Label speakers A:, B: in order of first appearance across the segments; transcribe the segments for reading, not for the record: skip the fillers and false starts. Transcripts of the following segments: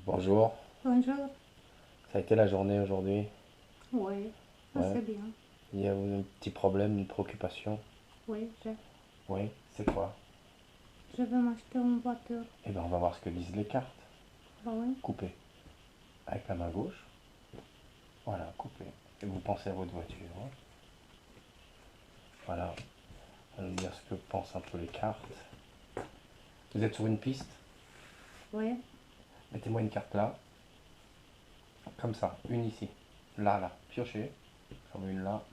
A: Bonjour,
B: Bonjour.
A: ça a été la journée aujourd'hui?
B: Oui,
A: Ouais.
B: assez bien.
A: Il y a un petit problème, une préoccupation?
B: Oui,
A: Oui, c'est quoi?
B: je veux m'acheter une voiture.
A: Eh bien, on va voir ce que disent les cartes.
B: Bah oui.
A: Coupez. Avec la main gauche. Voilà, coupez. Et vous pensez à votre voiture, hein. Voilà. On va nous dire ce que pensent un peu les cartes. Vous êtes sur une piste.
B: Oui,
A: Mettez-moi une carte là. Comme ça. Une ici. Là, là. Piochez. Comme une là.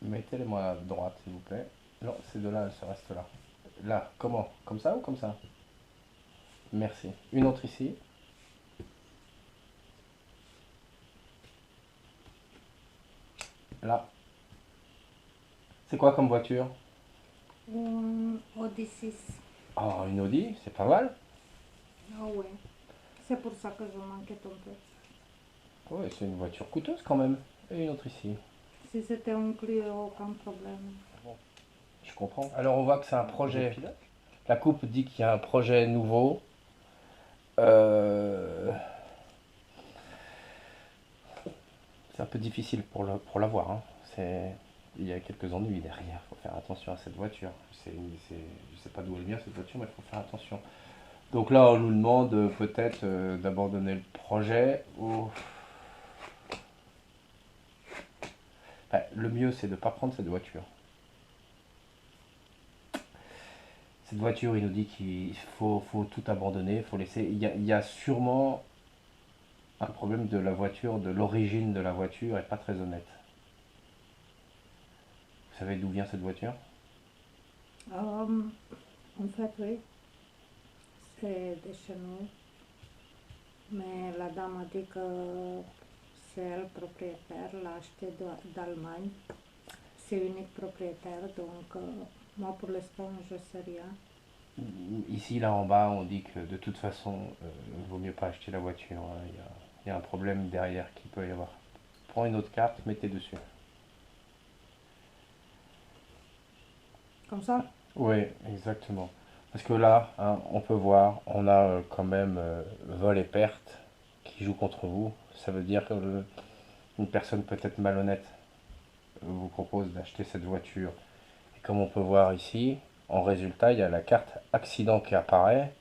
A: Mettez-les-moi à droite, s'il vous plaît. Non, ces deux-là, elles se restent là. Là, comment? Comme ça ou comme ça? Merci. Une autre ici. Là. C'est quoi comme voiture?
B: un Audi 6.
A: Ah, une Audi, c'est pas mal.
B: Ah oui, c'est pour ça que je m'inquiète un peu.
A: Ouais, c'est une voiture coûteuse quand même. Et une autre ici.
B: Si c'était un Clio, aucun problème.
A: Je comprends. Alors on voit que c'est un projet. La coupe dit qu'il y a un projet nouveau. Euh, C'est un peu difficile pour l'avoir, hein. Il y a quelques ennuis derrière. Il faut faire attention à cette voiture. Je sais pas d'où elle vient cette voiture, mais il faut faire attention. Donc là, on nous demande peut-être d'abandonner le projet. Enfin, le mieux, c'est de ne pas prendre cette voiture. Cette voiture, il nous dit faut tout abandonner, il faut laisser. Il y a sûrement un problème de la voiture, de l'origine de la voiture est pas très honnête. Vous savez d'où vient cette voiture?
B: En fait, oui, c'est de chez nous. Mais la dame a dit que c'est elle propriétaire, l'a acheté d'Allemagne. C'est unique propriétaire, donc moi pour l'instant je sais rien.
A: Ici, là en bas, on dit que de toute façon, il vaut mieux pas acheter la voiture, hein. Il y a un problème derrière qui peut y avoir. Prends une autre carte, mettez dessus.
B: Comme ça?
A: Oui, exactement. Parce que là, hein, on peut voir, on a quand même vol et perte qui jouent contre vous. Ça veut dire que une personne peut-être malhonnête vous propose d'acheter cette voiture. Et comme on peut voir ici, en résultat, il y a la carte accident qui apparaît.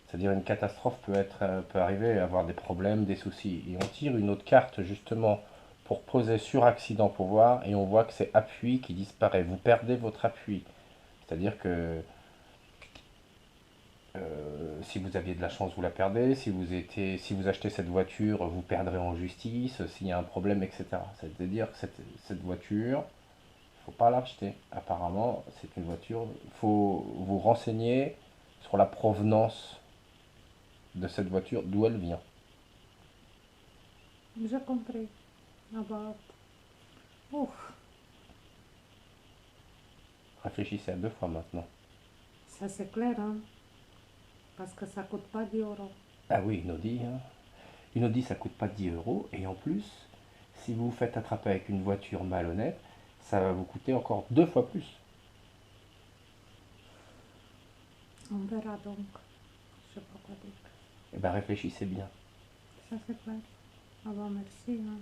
A: C'est-à-dire une catastrophe peut arriver, avoir des problèmes, des soucis. Et on tire une autre carte justement pour poser sur accident pour voir, et on voit que c'est appui qui disparaît. Vous perdez votre appui. C'est-à-dire que si vous aviez de la chance, vous la perdez. Si vous achetez cette voiture, vous perdrez en justice, s'il y a un problème, etc. C'est-à-dire que cette voiture, il ne faut pas l'acheter. Apparemment, c'est une voiture. Il faut vous renseigner sur la provenance de cette voiture, d'où elle vient.
B: J'ai compris. About. Ouf,
A: Réfléchissez à deux fois maintenant.
B: ça c'est clair, hein? Parce que ça coûte pas 10 euros.
A: Ah oui, une Audi, hein. Une Audi, ça coûte pas 10 euros. Et en plus, si vous vous faites attraper avec une voiture malhonnête, ça va vous coûter encore deux fois plus.
B: On verra donc. Je sais pas quoi dire.
A: Eh bien, réfléchissez bien.
B: Ça c'est clair. Ah bah merci, hein.